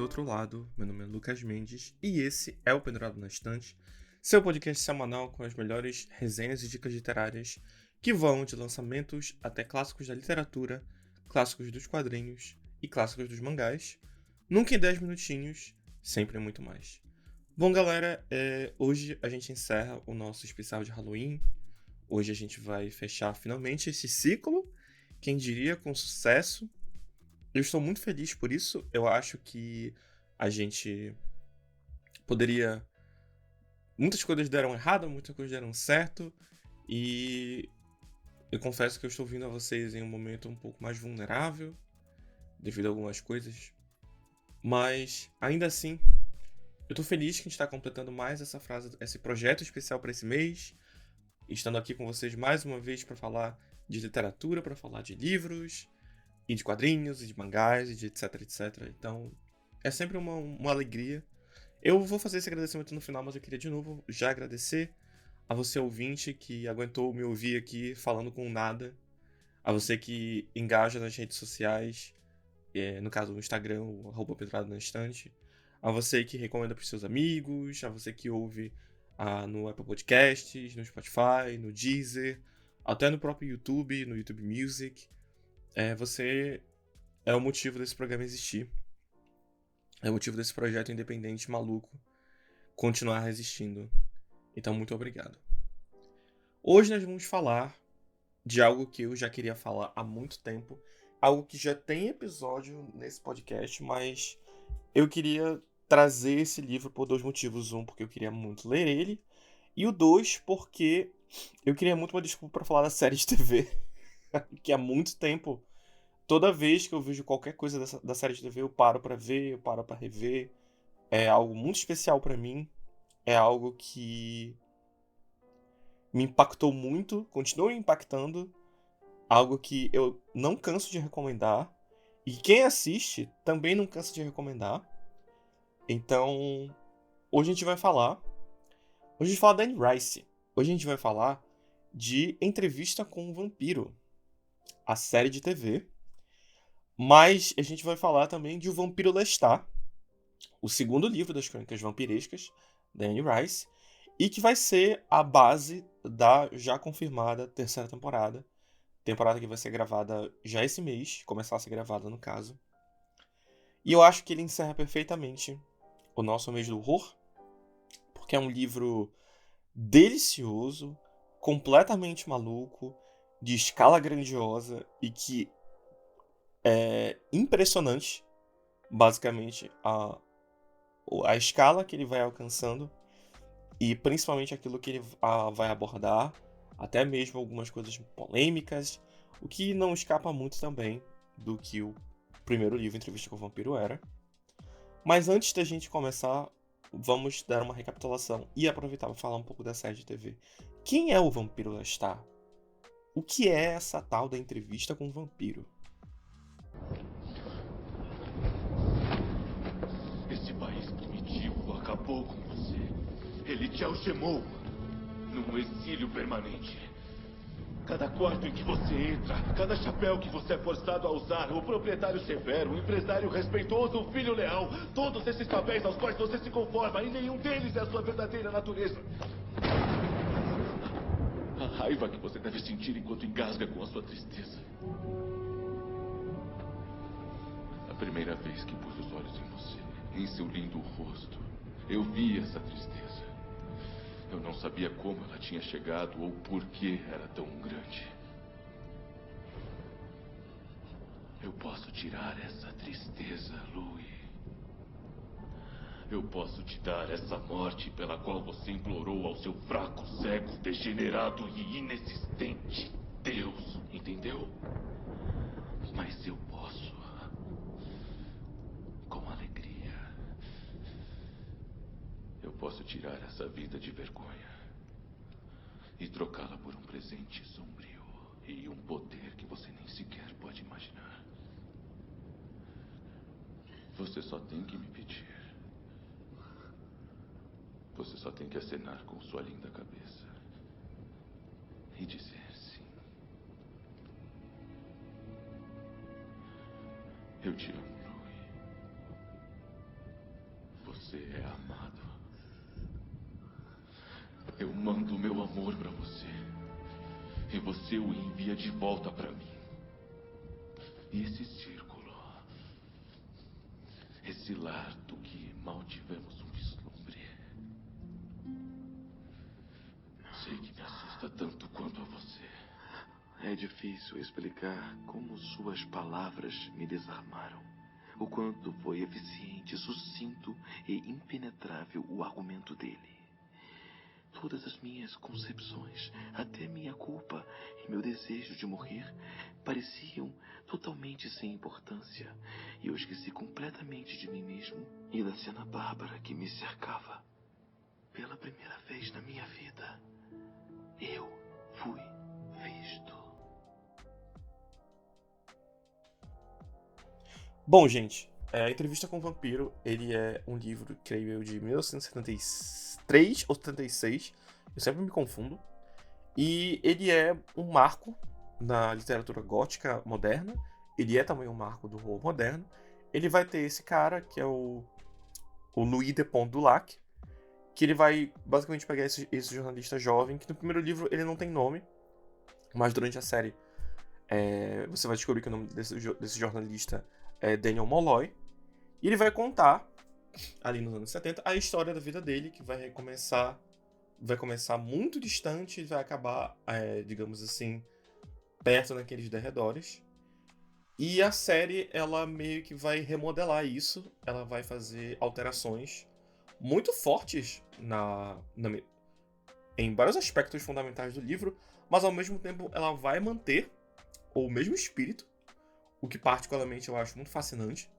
outro lado, meu nome é Lucas Mendes e esse é o Pendurado na Estante, seu podcast semanal com as melhores resenhas e dicas literárias que vão de lançamentos até clássicos da literatura, clássicos dos quadrinhos e clássicos dos mangás, nunca em 10 minutinhos, sempre muito mais. Bom, galera, hoje a gente encerra o nosso especial de Halloween. Hoje a gente vai fechar finalmente esse ciclo, quem diria, com sucesso. Eu estou muito feliz por isso. Eu acho que a gente poderia... Muitas coisas deram errado, muitas coisas deram certo. E eu confesso que eu estou vindo a vocês em um momento um pouco mais vulnerável, devido a algumas coisas. Mas, ainda assim, eu estou feliz que a gente está completando mais esse projeto especial para esse mês. Estando aqui com vocês mais uma vez para falar de literatura, para falar de livros, e de quadrinhos, e de mangás, e de etc, etc. Então, é sempre uma alegria. Eu vou fazer esse agradecimento no final, mas eu queria de novo já agradecer a você ouvinte que aguentou me ouvir aqui falando com nada, a você que engaja nas redes sociais, no caso o Instagram, o @Pedrado na Estante, a você que recomenda para os seus amigos, a você que ouve no Apple Podcasts, no Spotify, no Deezer, até no próprio YouTube, no YouTube Music. Você é o motivo desse programa existir. É o motivo desse projeto independente maluco continuar resistindo. Então, muito obrigado. Hoje nós vamos falar de algo que eu já queria falar há muito tempo. Algo que já tem episódio nesse podcast, mas eu queria trazer esse livro por dois motivos. Um, porque eu queria muito ler ele. E o dois, porque eu queria muito uma desculpa para falar da série de TV. Que há muito tempo, toda vez que eu vejo qualquer coisa da série de TV, eu paro pra ver, eu paro pra rever. É algo muito especial pra mim. É algo que me impactou muito, continua me impactando. Algo que eu não canso de recomendar. E quem assiste também não cansa de recomendar. Então, hoje a gente vai falar... Hoje a gente fala da Anne Rice. Hoje a gente vai falar de Entrevista com um Vampiro, a série de TV. Mas a gente vai falar também de O Vampiro Lestat, o segundo livro das Crônicas Vampirescas, da Anne Rice, e que vai ser a base da já confirmada terceira temporada. Temporada que vai ser gravada já esse mês, começar a ser gravada no caso. E eu acho que ele encerra perfeitamente o nosso mês do horror, porque é um livro delicioso, completamente maluco, de escala grandiosa e que é impressionante, basicamente, a escala que ele vai alcançando e principalmente aquilo que ele vai abordar, até mesmo algumas coisas polêmicas, o que não escapa muito também do que o primeiro livro, Entrevista com o Vampiro, era. Mas antes da gente começar, vamos dar uma recapitulação e aproveitar para falar um pouco da série de TV. Quem é o Vampiro Lestat? O que é essa tal da Entrevista com o Vampiro? Esse país primitivo acabou com você. Ele te algemou num exílio permanente. Cada quarto em que você entra, cada chapéu que você é forçado a usar, o proprietário severo, o empresário respeitoso, o filho leal, todos esses papéis aos quais você se conforma e nenhum deles é a sua verdadeira natureza. A raiva que você deve sentir enquanto engasga com a sua tristeza. A primeira vez que pus os olhos em você, em seu lindo rosto, eu vi essa tristeza. Eu não sabia como ela tinha chegado ou por que era tão grande. Eu posso tirar essa tristeza, Louis. Eu posso te dar essa morte pela qual você implorou ao seu fraco, cego, degenerado e inexistente Deus, entendeu? Mas eu posso, com alegria. Eu posso tirar essa vida de vergonha e trocá-la por um presente sombrio e um poder que você nem sequer pode imaginar. Você só tem que me pedir. Você só tem que acenar com sua linda cabeça e dizer sim. Eu te amo, Louis. mando meu amor pra você. E você o envia de volta pra mim. E esse círculo, esse lar do que mal tivemos um vislumbre, sei que me assusta tanto quanto a você. É difícil explicar como suas palavras me desarmaram. O quanto foi eficiente, sucinto e impenetrável o argumento dele. Todas as minhas concepções, até minha culpa e meu desejo de morrer, pareciam totalmente sem importância. E eu esqueci completamente de mim mesmo e da cena bárbara que me cercava. Pela primeira vez na minha vida, eu fui visto. Bom, gente, a Entrevista com o Vampiro, ele é um livro, creio eu, de 1973 ou 76, eu sempre me confundo, e ele é um marco na literatura gótica moderna, ele é também um marco do horror moderno. Ele vai ter esse cara, que é o Louis de Pontdulac, que ele vai basicamente pegar esse jornalista jovem, que no primeiro livro ele não tem nome, mas durante a série você vai descobrir que o nome desse jornalista é Daniel Molloy, e ele vai contar, ali nos anos 70, a história da vida dele, que vai começar muito distante e vai acabar, digamos assim, perto naqueles derredores. E a série, ela meio que vai remodelar isso, ela vai fazer alterações muito fortes em vários aspectos fundamentais do livro, mas ao mesmo tempo ela vai manter o mesmo espírito, o que particularmente eu acho muito fascinante.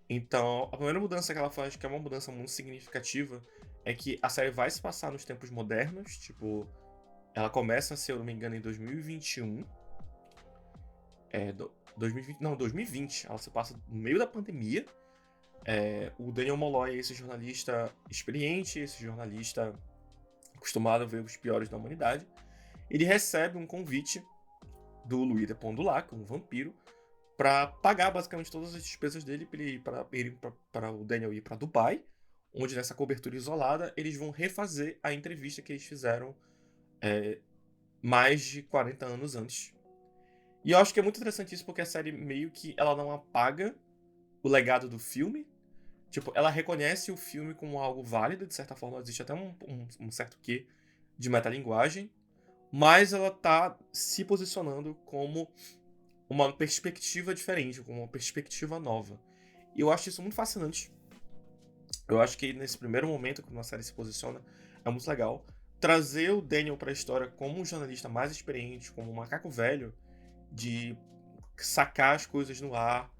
Então, a primeira mudança que ela faz, que é uma mudança muito significativa, é que a série vai se passar nos tempos modernos, tipo, ela começa, se eu não me engano, em 2021. 2020, ela se passa no meio da pandemia. O Daniel Molloy é esse jornalista experiente, esse jornalista acostumado a ver os piores da humanidade. Ele recebe um convite do Louis de Pontdulac, um vampiro, para pagar basicamente todas as despesas dele para o Daniel ir para Dubai, onde nessa cobertura isolada eles vão refazer a entrevista que eles fizeram mais de 40 anos antes. E eu acho que é muito interessante isso porque a série meio que ela não apaga o legado do filme. Tipo, ela reconhece o filme como algo válido, de certa forma existe até um certo quê de metalinguagem, mas ela tá se posicionando como uma perspectiva diferente, como uma perspectiva nova. E eu acho isso muito fascinante. Eu acho que nesse primeiro momento, quando a série se posiciona, é muito legal. Trazer o Daniel pra história como um jornalista mais experiente, como um macaco velho, de sacar as coisas no ar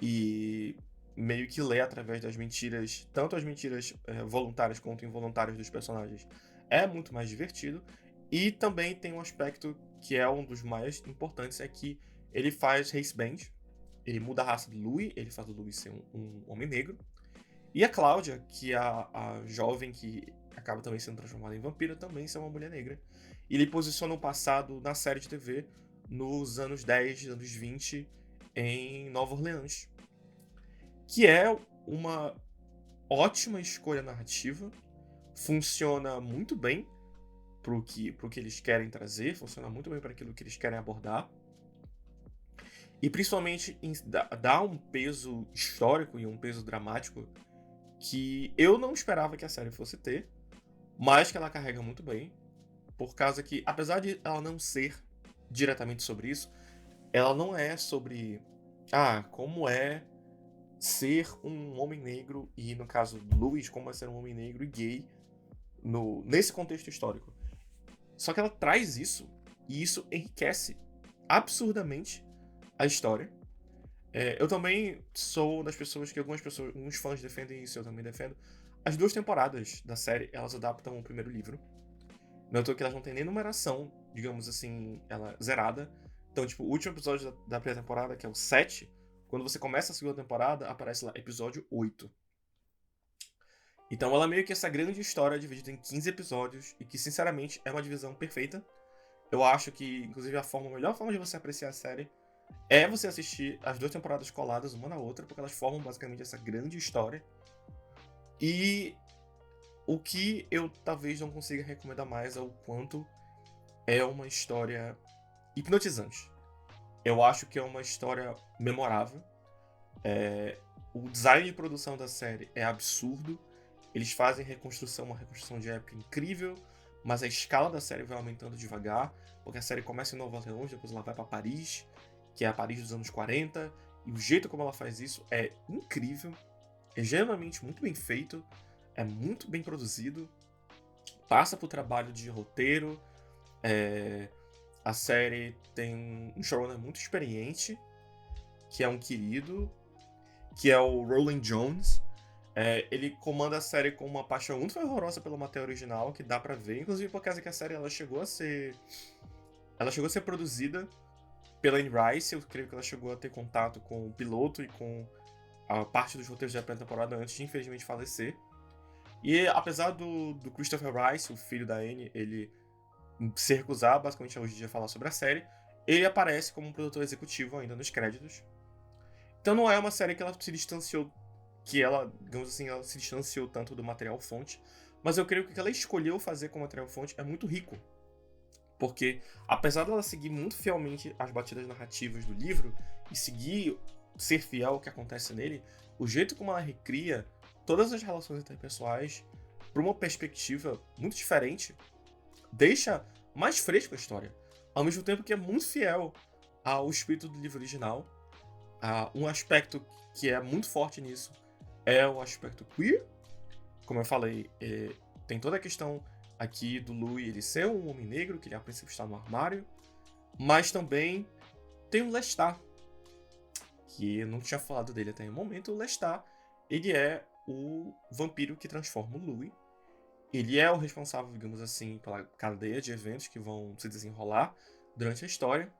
e meio que ler através das mentiras, tanto as mentiras voluntárias quanto involuntárias dos personagens, é muito mais divertido. E também tem um aspecto que é um dos mais importantes, é que ele faz race band, ele muda a raça do Louis, ele faz o Louis ser um homem negro. E a Cláudia, que é a jovem que acaba também sendo transformada em vampira, também ser uma mulher negra. E ele posiciona o passado na série de TV nos anos 10, anos 20, em Nova Orleans. Que é uma ótima escolha narrativa, funciona muito bem pro que eles querem trazer, funciona muito bem para aquilo que eles querem abordar. E principalmente dá um peso histórico e um peso dramático que eu não esperava que a série fosse ter, mas que ela carrega muito bem, por causa que, apesar de ela não ser diretamente sobre isso, ela não é sobre como é ser um homem negro, e no caso Louis, como é ser um homem negro e gay nesse contexto histórico. Só que ela traz isso, e isso enriquece absurdamente a história. Eu também sou das pessoas que alguns fãs defendem isso, eu também defendo. As 2 temporadas da série, elas adaptam o primeiro livro. Não é que elas não têm nem numeração, digamos assim, ela zerada. Então, tipo, o último episódio da primeira temporada, que é o 7, quando você começa a segunda temporada, aparece lá episódio 8. Então ela é meio que essa grande história dividida em 15 episódios, e que, sinceramente, é uma divisão perfeita. Eu acho que, inclusive, a melhor forma de você apreciar a série é você assistir as 2 temporadas coladas uma na outra, porque elas formam basicamente essa grande história. E O que eu talvez não consiga recomendar mais é o quanto é uma história hipnotizante. Eu acho que é uma história memorável. O design de produção da série é absurdo. Eles fazem uma reconstrução de época incrível, mas a escala da série vai aumentando devagar, porque a série começa em Nova Orleans, depois ela vai pra Paris, que é a Paris dos anos 40, e o jeito como ela faz isso é incrível, é genuinamente muito bem feito, é muito bem produzido, passa por trabalho de roteiro, a série tem um showrunner muito experiente, que é um querido, que é o Roland Jones. Ele comanda a série com uma paixão muito fervorosa pelo material original, que dá pra ver, inclusive por causa que a série ela chegou a ser produzida pela Anne Rice. Eu creio que ela chegou a ter contato com o piloto e com a parte dos roteiros da primeira temporada antes de infelizmente falecer. E apesar do Christopher Rice, o filho da Anne, ele se recusar basicamente hoje em dia a falar sobre a série, ele aparece como um produtor executivo ainda nos créditos. Então não é uma série que ela se distanciou, digamos assim, ela se distanciou tanto do material fonte, mas eu creio que o que ela escolheu fazer com o material fonte é muito rico. Porque, apesar dela seguir muito fielmente as batidas narrativas do livro e ser fiel ao que acontece nele, o jeito como ela recria todas as relações interpessoais para uma perspectiva muito diferente deixa mais fresca a história, ao mesmo tempo que é muito fiel ao espírito do livro original. Um aspecto que é muito forte nisso é o aspecto queer. Como eu falei, tem toda a questão aqui do Louis ele ser um homem negro, que ele a princípio está no armário, mas também tem o Lestat, que eu não tinha falado dele até o momento. O Lestat, ele é o vampiro que transforma o Louis. Ele é o responsável, digamos assim, pela cadeia de eventos que vão se desenrolar durante a história.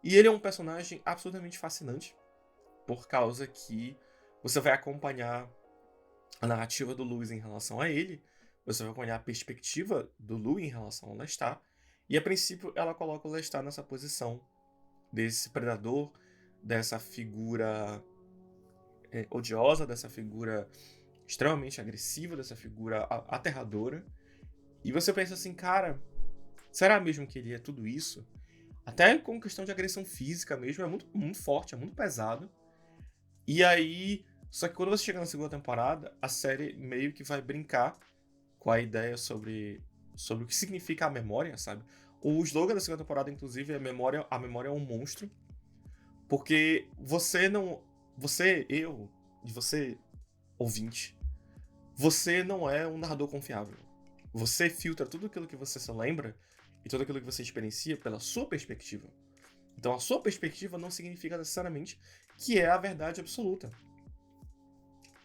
E ele é um personagem absolutamente fascinante, por causa que você vai acompanhar a narrativa do Louis em relação a ele, você vai acompanhar a perspectiva do Louis em relação ao Lestat, e a princípio ela coloca o Lestat nessa posição desse predador, dessa figura odiosa, dessa figura extremamente agressiva, dessa figura aterradora. E você pensa assim, cara, será mesmo que ele é tudo isso? Até com questão de agressão física mesmo, é muito, muito forte, é muito pesado. E aí, só que quando você chega na segunda temporada, a série meio que vai brincar com a ideia sobre o que significa a memória, sabe? O slogan da segunda temporada, inclusive, é a memória é um monstro. Porque você, ouvinte, você não é um narrador confiável. Você filtra tudo aquilo que você se lembra e tudo aquilo que você experiencia pela sua perspectiva. Então a sua perspectiva não significa necessariamente que é a verdade absoluta.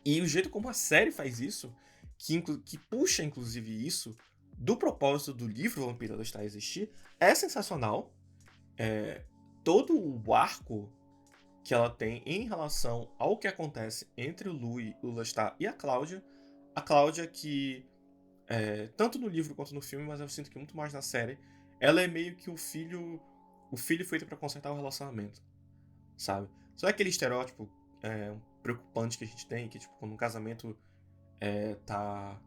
E o jeito como a série faz isso, que puxa inclusive isso do propósito do livro Vampiro Lestat existir, é sensacional. Todo o arco que ela tem em relação ao que acontece entre o Louis, o Lestat e a Cláudia que, tanto no livro quanto no filme, mas eu sinto que muito mais na série, ela é meio que o filho feito pra consertar o relacionamento, sabe? Só aquele estereótipo preocupante que a gente tem, que tipo, quando um casamento tá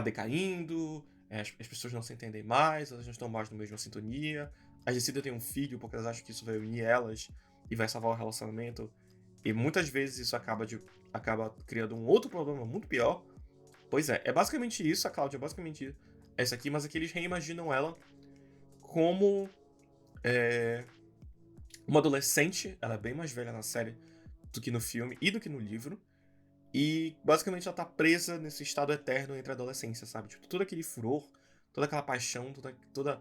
decaindo, as pessoas não se entendem mais, elas não estão mais na mesma sintonia, elas decidem ter um filho porque elas acham que isso vai unir elas e vai salvar o relacionamento, e muitas vezes isso acaba criando um outro problema muito pior. Pois é basicamente isso, a Cláudia é basicamente essa aqui, mas aqui eles reimaginam ela como uma adolescente. Ela é bem mais velha na série do que no filme e do que no livro. E basicamente ela tá presa nesse estado eterno entre a adolescência, sabe? Tipo, todo aquele furor, toda aquela paixão, toda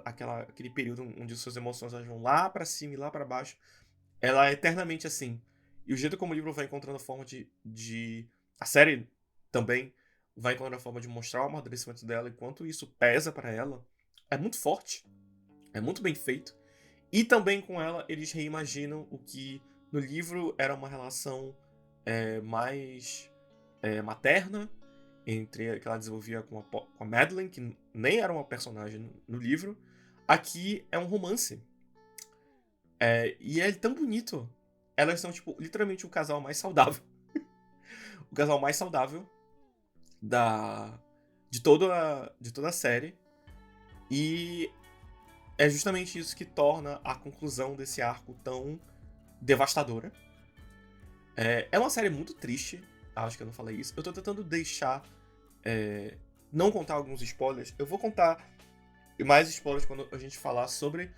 aquele período onde suas emoções elas vão lá pra cima e lá pra baixo. Ela é eternamente assim. E o jeito como o livro vai encontrando a forma a série também vai encontrando a forma de mostrar o amadurecimento dela e quanto isso pesa pra ela. É muito forte. É muito bem feito. E também com ela, eles reimaginam o que no livro era uma relação mais materna, que ela desenvolvia com a Madeleine, que nem era uma personagem no livro. Aqui é um romance. E é tão bonito. Elas são, tipo, literalmente o casal mais saudável. O casal mais saudável de toda a série. E é justamente isso que torna a conclusão desse arco tão devastadora. É uma série muito triste, acho que eu não falei isso. Eu tô tentando deixar... não contar alguns spoilers. Eu vou contar mais spoilers quando a gente falar sobre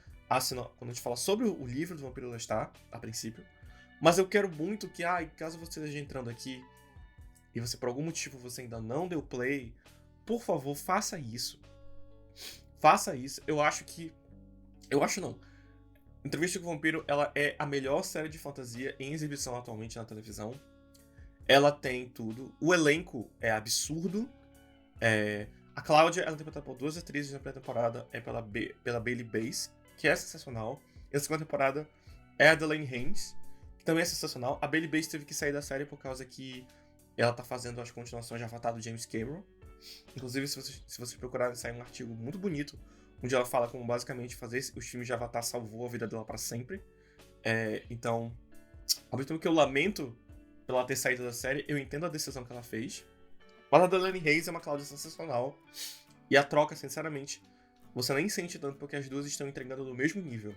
quando a gente falar sobre o livro do Vampiro Lestat, a princípio. Mas eu quero muito que, caso você esteja entrando aqui e você por algum motivo você ainda não deu play, por favor, faça isso. Faça isso. Eu acho não. Entrevista com o Vampiro, ela é a melhor série de fantasia em exibição atualmente na televisão. Ela tem tudo. O elenco é absurdo. A Cláudia, ela é interpretada por 2 atrizes na primeira temporada, é pela Bailey Bass, que é sensacional. E a segunda temporada é a Delaney Haynes, que também é sensacional. A Bailey Bass teve que sair da série por causa que ela tá fazendo as continuações de Avatar do James Cameron. Inclusive, se vocês procurarem, sai um artigo muito bonito, onde ela fala como basicamente fazer os filmes de Avatar salvou a vida dela pra sempre. Então, ao mesmo tempo que eu lamento pela ter saído da série, eu entendo a decisão que ela fez. Mas a Delaney Hayes é uma Cláudia sensacional. E a troca, sinceramente, você nem sente tanto porque as duas estão entregando no mesmo nível.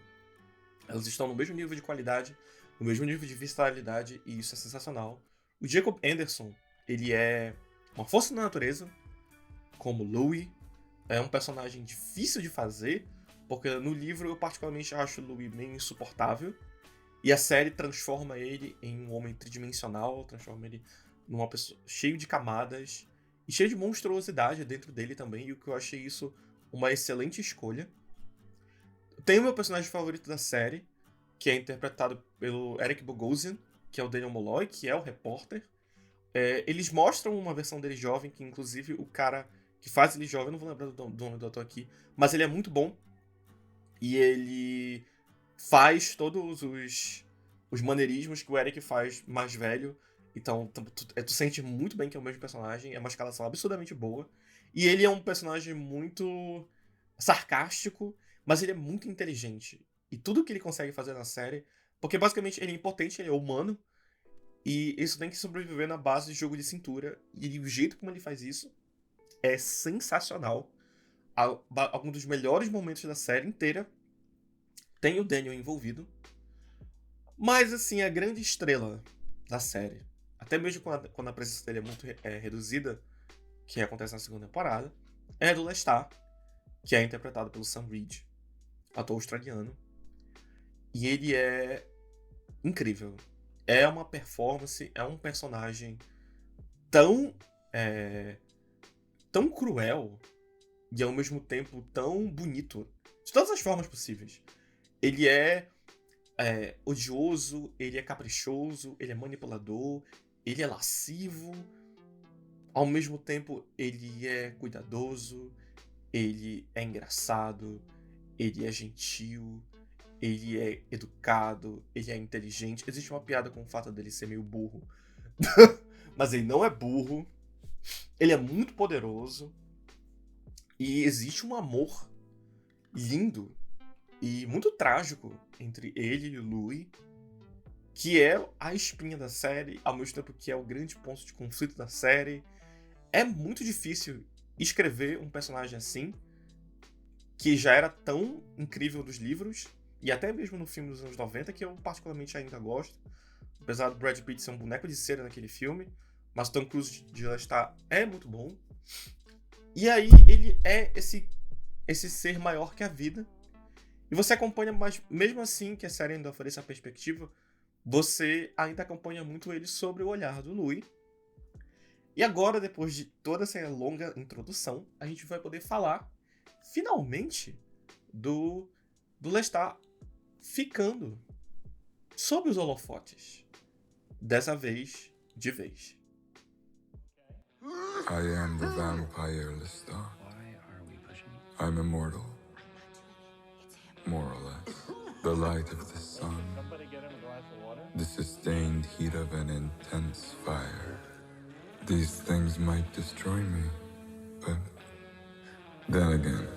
Elas estão no mesmo nível de qualidade, no mesmo nível de visceralidade, e isso é sensacional. O Jacob Anderson, ele é uma força da natureza, como Louis. É um personagem difícil de fazer, porque no livro eu particularmente acho o Louis meio insuportável. E a série transforma ele em um homem tridimensional, transforma ele numa pessoa cheio de camadas e cheio de monstruosidade dentro dele também, e o que eu achei isso uma excelente escolha. Tem o meu personagem favorito da série, que é interpretado pelo Eric Bogosian, que é o Daniel Molloy, que é o repórter. Eles mostram uma versão dele jovem, que inclusive o cara que faz ele jovem, eu não vou lembrar do nome do ator aqui, mas ele é muito bom. E ele faz todos os maneirismos que o Eric faz mais velho. Então, tu sente muito bem que é o mesmo personagem, é uma escalação absurdamente boa. E ele é um personagem muito sarcástico, mas ele é muito inteligente. E tudo que ele consegue fazer na série... Porque basicamente ele é impotente, ele é humano, e isso tem que sobreviver na base de jogo de cintura. E o jeito como ele faz isso é sensacional. Algum dos melhores momentos da série inteira tem o Daniel envolvido. Mas, assim, a grande estrela da série, até mesmo quando a presença dele é muito reduzida, que acontece na segunda temporada, é do Lestat, que é interpretado pelo Sam Reed, ator australiano. E ele é incrível. É uma performance, é um personagem tão cruel e ao mesmo tempo tão bonito, de todas as formas possíveis. Ele é odioso, ele é caprichoso, ele é manipulador, ele é lascivo, ao mesmo tempo ele é cuidadoso, ele é engraçado, ele é gentil, ele é educado, ele é inteligente. Existe uma piada com o fato dele ser meio burro, mas ele não é burro, ele é muito poderoso, e existe um amor lindo e muito trágico entre ele e o Louis, que é a espinha da série, ao mesmo tempo que é o grande ponto de conflito da série. É muito difícil escrever um personagem assim, que já era tão incrível dos livros, e até mesmo no filme dos anos 90, que eu particularmente ainda gosto, apesar do Brad Pitt ser um boneco de cera naquele filme, mas Tom Cruise de Lestat é muito bom. E aí ele é esse ser maior que a vida. E você acompanha, mas mesmo assim que a série ainda oferece a perspectiva, você ainda acompanha muito ele sobre o olhar do Louis. E agora, depois de toda essa longa introdução, a gente vai poder falar, finalmente, do Lestat ficando sob os holofotes. Dessa vez, de vez. I am the vampire Lestat. I'm immortal. More or less. The light of the sun. The sustained heat of an intense fire. These things might destroy me, but then again,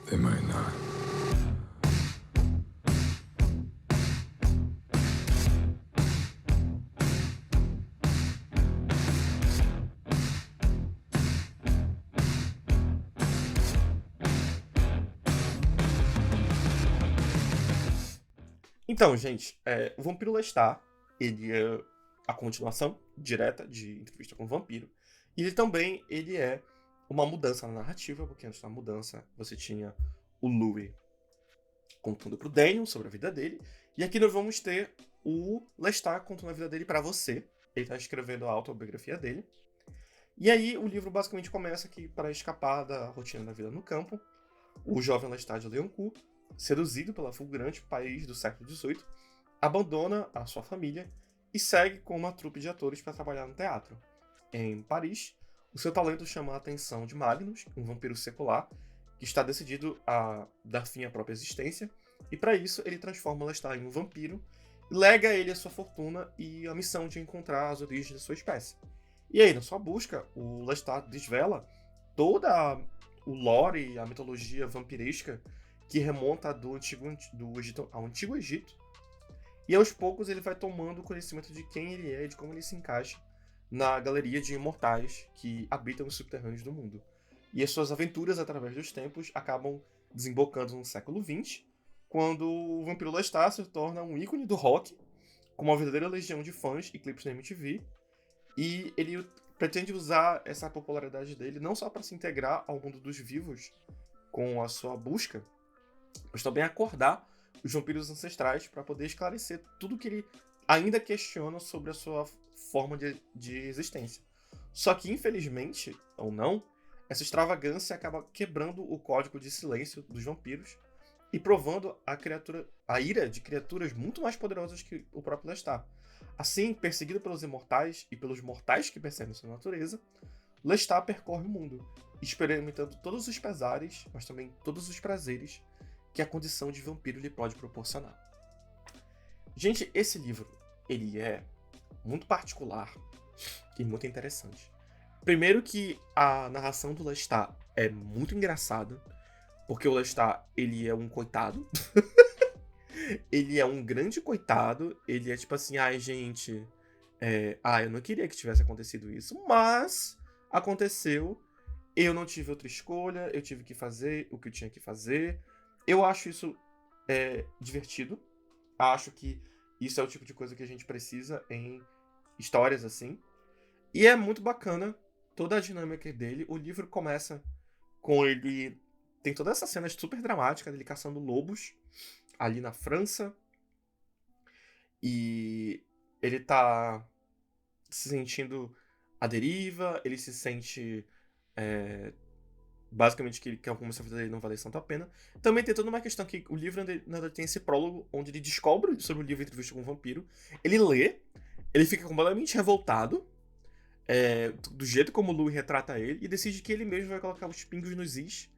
they might not. Então, gente, o Vampiro Lestat, ele é a continuação direta de Entrevista com o Vampiro. E ele é uma mudança na narrativa, porque antes da mudança você tinha o Louis contando pro Daniel sobre a vida dele. E aqui nós vamos ter o Lestat contando a vida dele pra você. Ele tá escrevendo a autobiografia dele. E aí o livro basicamente começa que, para escapar da rotina da vida no campo, o jovem Lestat de Leoncourt, seduzido pela fulgurante país do século XVIII, abandona a sua família e segue com uma trupe de atores para trabalhar no teatro. Em Paris, o seu talento chama a atenção de Magnus, um vampiro secular, que está decidido a dar fim à própria existência, e para isso ele transforma Lestat em um vampiro e lega a ele a sua fortuna e a missão de encontrar as origens da sua espécie. E aí, na sua busca, o Lestat desvela toda o lore e a mitologia vampiresca que remonta ao Antigo Egito. E aos poucos ele vai tomando conhecimento de quem ele é e de como ele se encaixa na galeria de imortais que habitam os subterrâneos do mundo. E as suas aventuras através dos tempos acabam desembocando no século XX, quando o Vampiro Lestat se torna um ícone do rock, com uma verdadeira legião de fãs e clipes na MTV, e ele pretende usar essa popularidade dele não só para se integrar ao mundo dos vivos com a sua busca, mas também acordar os vampiros ancestrais para poder esclarecer tudo que ele ainda questiona sobre a sua forma de existência. Só que, infelizmente, ou não, essa extravagância acaba quebrando o código de silêncio dos vampiros e provando a ira de criaturas muito mais poderosas que o próprio Lestat. Assim, perseguido pelos imortais e pelos mortais que percebem sua natureza, Lestat percorre o mundo, experimentando todos os pesares, mas também todos os prazeres que a condição de vampiro lhe pode proporcionar. Gente, esse livro, ele é muito particular e muito interessante. Primeiro que a narração do Lestat é muito engraçada, porque o Lestat, ele é um coitado. Ele é um grande coitado. Ele é tipo assim, ai gente, eu não queria que tivesse acontecido isso, mas aconteceu. Eu não tive outra escolha, eu tive que fazer o que eu tinha que fazer. Eu acho isso divertido. Acho que isso é o tipo de coisa que a gente precisa em histórias assim. E é muito bacana toda a dinâmica dele. O livro começa com ele... Tem toda essa cena super dramática dele caçando lobos ali na França. E ele tá se sentindo à deriva. Ele se sente... basicamente que como se a vida dele não valesse tanto a pena. Também tem toda uma questão que o livro ainda tem esse prólogo onde ele descobre sobre o livro Entrevista com o Vampiro. Ele lê, ele fica completamente revoltado do jeito como o Louis retrata ele e decide que ele mesmo vai colocar os pingos nos is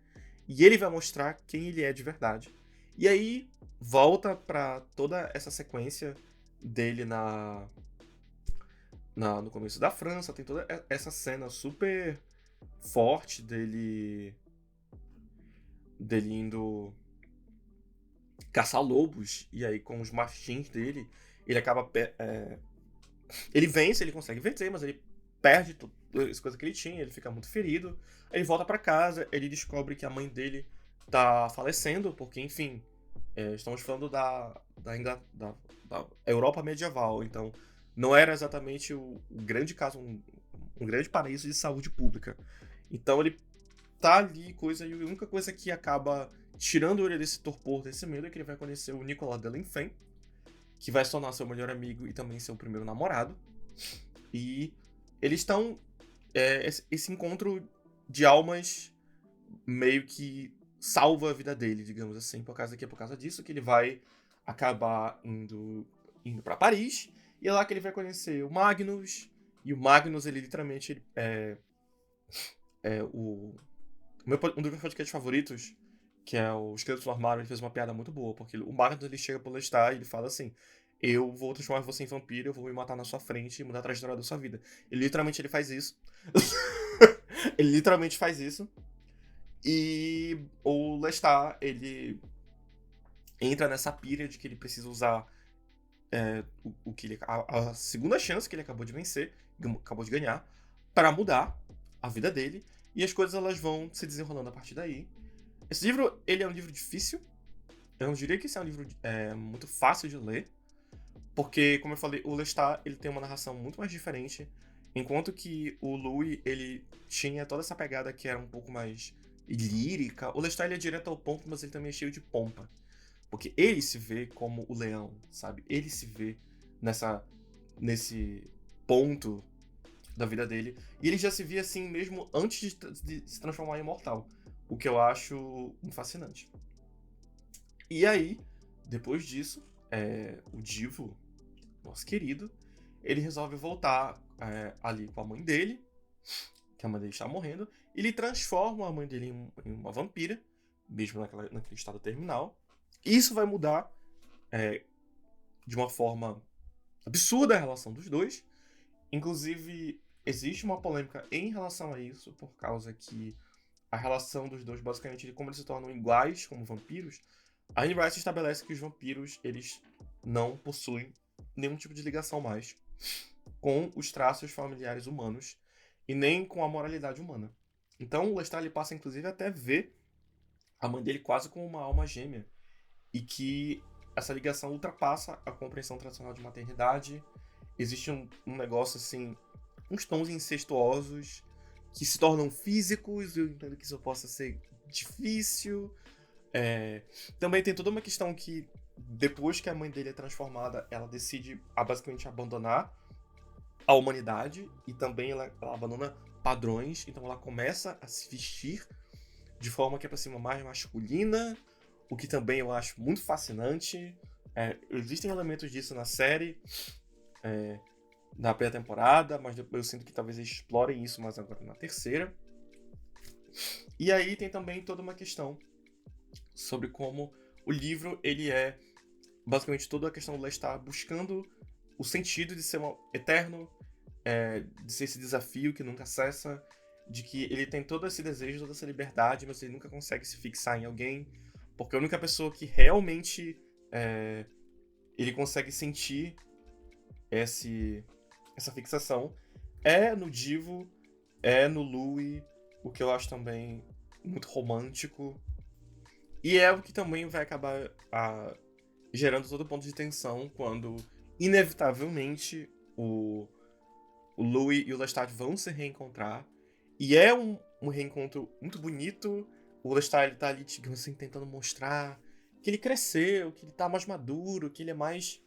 e ele vai mostrar quem ele é de verdade. E aí volta pra toda essa sequência dele no começo da França. Tem toda essa cena super forte dele indo caçar lobos, e aí com os machins dele, ele acaba ele vence, ele consegue vencer, mas ele perde todas as coisas que ele tinha, ele fica muito ferido. Ele volta pra casa, ele descobre que a mãe dele tá falecendo, porque enfim, estamos falando da Europa medieval, então não era exatamente o grande caso, um grande paraíso de saúde pública. Então ele tá ali, e a única coisa que acaba tirando ele desse torpor, desse medo, é que ele vai conhecer o Nicolas Delenfant, que vai se tornar seu melhor amigo e também seu primeiro namorado. E eles estão... esse encontro de almas meio que salva a vida dele, digamos assim, por causa disso que ele vai acabar indo pra Paris, e é lá que ele vai conhecer o Magnus. E o Magnus, ele literalmente um dos meus podcasts favoritos, que é o Esqueletos no Armário, ele fez uma piada muito boa, porque o Magnus, ele chega pro Lestat e ele fala assim: eu vou transformar você em vampiro, eu vou me matar na sua frente e mudar a trajetória da sua vida. Ele faz isso. Ele literalmente faz isso. E o Lestat, ele entra nessa pira de que ele precisa usar a segunda chance que ele acabou de ganhar, para mudar a vida dele, e as coisas elas vão se desenrolando a partir daí. Esse livro, ele é um livro difícil, eu não diria que esse é um livro muito fácil de ler, porque, como eu falei, o Lestat, ele tem uma narração muito mais diferente, enquanto que o Louis, ele tinha toda essa pegada que era um pouco mais lírica. O Lestat, ele é direto ao ponto, mas ele também é cheio de pompa, porque ele se vê como o leão, sabe? Ele se vê nesse ponto da vida dele, e ele já se via assim mesmo antes de se transformar em imortal, o que eu acho fascinante. E aí, depois disso, o Divo, nosso querido, ele resolve voltar ali com a mãe dele, que a mãe dele está morrendo, e ele transforma a mãe dele em uma vampira, mesmo naquele estado terminal. Isso vai mudar de uma forma absurda a relação dos dois. Inclusive, existe uma polêmica em relação a isso, por causa que a relação dos dois, basicamente, como eles se tornam iguais como vampiros, a Anne Rice estabelece que os vampiros, eles não possuem nenhum tipo de ligação mais com os traços familiares humanos e nem com a moralidade humana. Então, o Lestat, ele passa, inclusive, até ver a mãe dele quase como uma alma gêmea, e que essa ligação ultrapassa a compreensão tradicional de maternidade. Existe um negócio, assim, uns tons incestuosos que se tornam físicos. Eu entendo que isso possa ser difícil. Também tem toda uma questão que, depois que a mãe dele é transformada, ela decide basicamente abandonar a humanidade, e também ela abandona padrões. Então ela começa a se vestir de forma que é pra cima mais masculina, o que também eu acho muito fascinante. Existem elementos disso na série, na primeira temporada, mas depois eu sinto que talvez eles explorem isso mais agora na terceira. E aí tem também toda uma questão sobre como o livro, ele é basicamente toda a questão do Lestat buscando o sentido de ser eterno, de ser esse desafio que nunca cessa, de que ele tem todo esse desejo, toda essa liberdade, mas ele nunca consegue se fixar em alguém, porque a única pessoa que realmente ele consegue sentir essa fixação é no Divo, no Louis, o que eu acho também muito romântico. E é o que também vai acabar gerando todo ponto de tensão quando, inevitavelmente, o Louis e o Lestat vão se reencontrar. E é um reencontro muito bonito. O Lestat, ele tá ali, digamos assim, tentando mostrar que ele cresceu, que ele tá mais maduro, que ele é mais,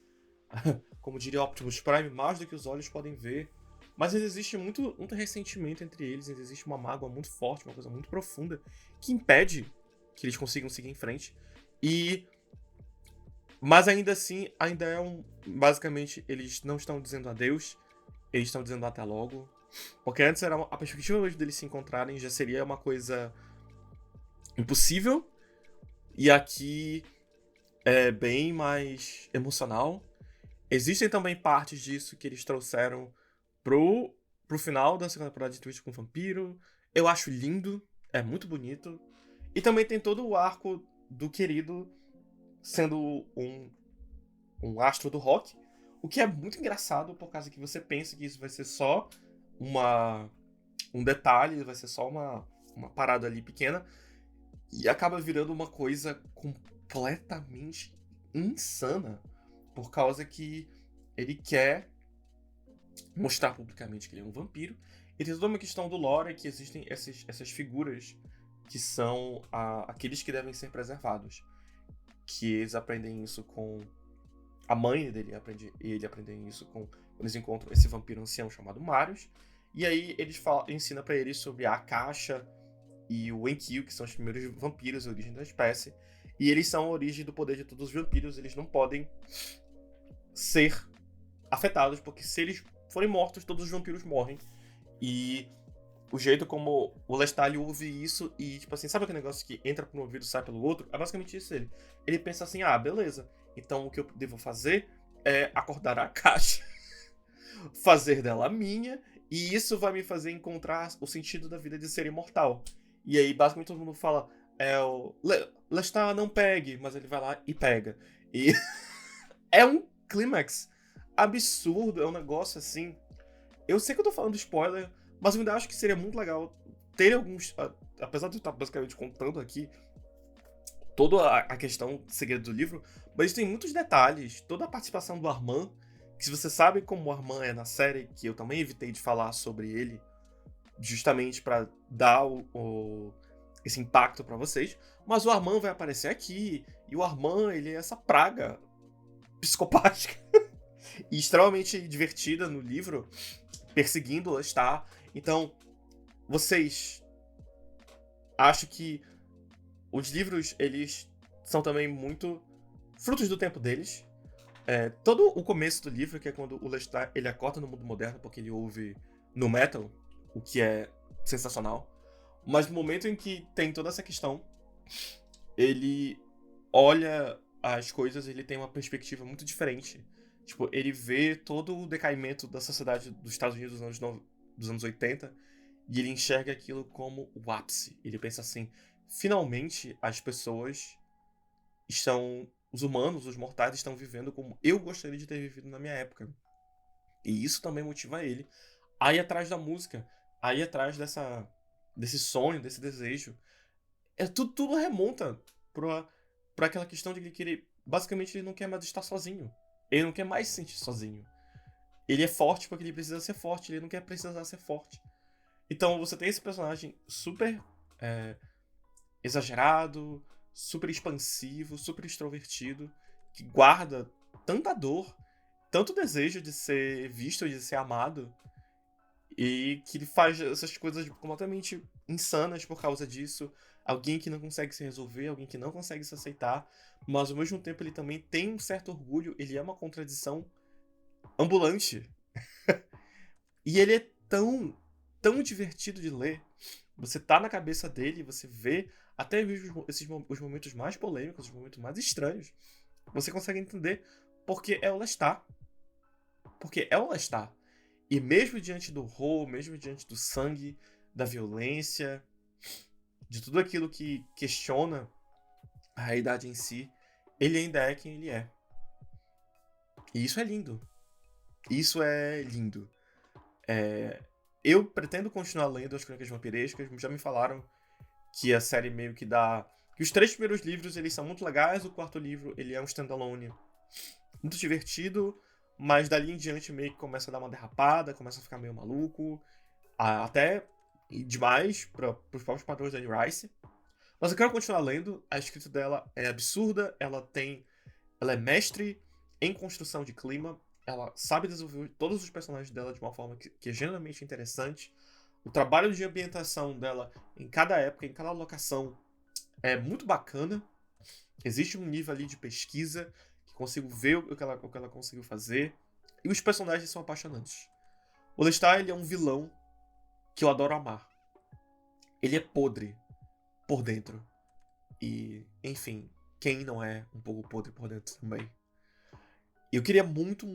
como diria Optimus Prime, mais do que os olhos podem ver. Mas existe muito ressentimento entre eles, existe uma mágoa muito forte, uma coisa muito profunda, que impede que eles consigam seguir em frente. Mas ainda assim, ainda basicamente, eles não estão dizendo adeus, eles estão dizendo até logo. Porque antes era a perspectiva deles se encontrarem já seria uma coisa impossível. E aqui é bem mais emocional. Existem também partes disso que eles trouxeram pro final da segunda temporada de Twist com o Vampiro. Eu acho lindo, é muito bonito. E também tem todo o arco do querido sendo um astro do rock, o que é muito engraçado, por causa que você pensa que isso vai ser só um detalhe, vai ser só uma parada ali pequena, e acaba virando uma coisa completamente insana, por causa que ele quer mostrar publicamente que ele é um vampiro. E tem toda uma questão do lore, que existem essas figuras que são aqueles que devem ser preservados. Que eles aprendem isso com a mãe dele, e ele aprendem isso quando eles encontram esse vampiro ancião chamado Marius. E aí eles ensinam pra eles sobre a Caixa e o Enkidu, que são os primeiros vampiros, a origem da espécie. E eles são a origem do poder de todos os vampiros, eles não podem ser afetados, porque se eles forem mortos, todos os vampiros morrem. E o jeito como o Lestat ouve isso e, tipo assim, sabe aquele negócio que entra por um ouvido e sai pelo outro? É basicamente isso ele. Ele pensa assim, beleza, então o que eu devo fazer é acordar a Caixa, fazer dela minha, e isso vai me fazer encontrar o sentido da vida de ser imortal. E aí, basicamente, todo mundo fala, o Lestat não pegue, mas ele vai lá e pega. E é um clímax absurdo, é um negócio assim... Eu sei que eu tô falando spoiler, mas eu ainda acho que seria muito legal ter alguns... Apesar de eu estar basicamente contando aqui toda a questão segredo do livro, mas tem muitos detalhes, toda a participação do Armand, que se você sabe como o Armand é na série, que eu também evitei de falar sobre ele, justamente pra dar esse impacto pra vocês, mas o Armand vai aparecer aqui, e o Armand, ele é essa praga psicopática e extremamente divertida no livro, perseguindo o Lestat. Então, vocês acham que os livros, eles são também muito frutos do tempo deles. Todo o começo do livro, que é quando o Lestat, ele acorda no mundo moderno porque ele ouve nu metal, o que é sensacional. Mas no momento em que tem toda essa questão, ele olha as coisas, ele tem uma perspectiva muito diferente. Tipo, ele vê todo o decaimento da sociedade dos Estados Unidos dos anos 80 e ele enxerga aquilo como o ápice. Ele pensa assim, finalmente as pessoas os humanos, os mortais estão vivendo como eu gostaria de ter vivido na minha época. E isso também motiva ele a ir atrás da música, a ir atrás desse sonho, desse desejo. Tudo remonta pra aquela questão de que ele, basicamente, ele não quer mais estar sozinho. Ele não quer mais se sentir sozinho. Ele é forte porque ele precisa ser forte, ele não quer precisar ser forte. Então você tem esse personagem super exagerado, super expansivo, super extrovertido, que guarda tanta dor, tanto desejo de ser visto e de ser amado, e que ele faz essas coisas completamente insanas por causa disso. Alguém que não consegue se resolver, alguém que não consegue se aceitar, mas ao mesmo tempo ele também tem um certo orgulho, ele é uma contradição ambulante. E ele é tão divertido de ler. Você tá na cabeça dele, você vê até mesmo os momentos mais polêmicos, os momentos mais estranhos. Você consegue entender porque é o Lestat. Porque é o Lestat. E mesmo diante do horror, mesmo diante do sangue, da violência, de tudo aquilo que questiona a realidade em si, ele ainda é quem ele é. E isso é lindo. Isso é lindo. Eu pretendo continuar lendo as Crônicas Vampirescas. Já me falaram que a série meio que dá... que os 3 primeiros livros, eles são muito legais. O 4º livro, ele é um standalone muito divertido. Mas dali em diante meio que começa a dar uma derrapada, começa a ficar meio maluco. Até demais para os próprios padrões da Anne Rice. Mas eu quero continuar lendo. A escrita dela é absurda. Ela é mestre em construção de clima. Ela sabe desenvolver todos os personagens dela de uma forma que é genuinamente interessante. O trabalho de ambientação dela em cada época, em cada locação, é muito bacana. Existe um nível ali de pesquisa que consigo ver o que ela conseguiu fazer. E os personagens são apaixonantes. O Lestat, ele é um vilão que eu adoro amar. Ele é podre por dentro. E, enfim, quem não é um pouco podre por dentro também? Eu queria muito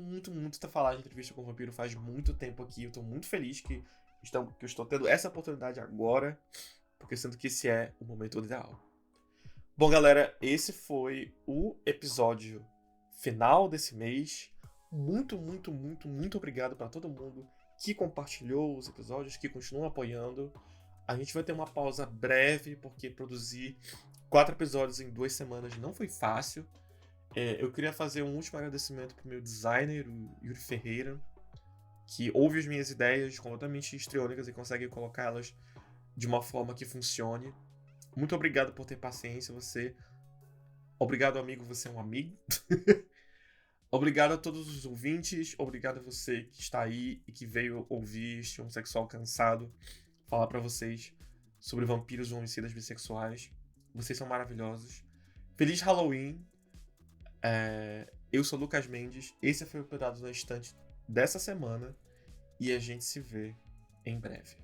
ter falado de Entrevista com o Vampiro faz muito tempo aqui. Eu tô muito feliz que eu estou tendo essa oportunidade agora, porque sinto que esse é o momento ideal. Bom, galera, esse foi o episódio final desse mês. Muito obrigado para todo mundo que compartilhou os episódios, que continuam apoiando. A gente vai ter uma pausa breve, porque produzir 4 episódios em 2 semanas não foi fácil. Eu queria fazer um último agradecimento pro meu designer, o Yuri Ferreira, que ouve as minhas ideias completamente histriônicas e consegue colocá-las de uma forma que funcione. Muito obrigado por ter paciência, você. Obrigado, amigo, você é um amigo. Obrigado a todos os ouvintes, obrigado a você que está aí e que veio ouvir este homossexual cansado falar pra vocês sobre vampiros ou homicidas bissexuais. Vocês são maravilhosos. Feliz Halloween! Eu sou Lucas Mendes, esse foi o Pedaço na Estante dessa semana e a gente se vê em breve.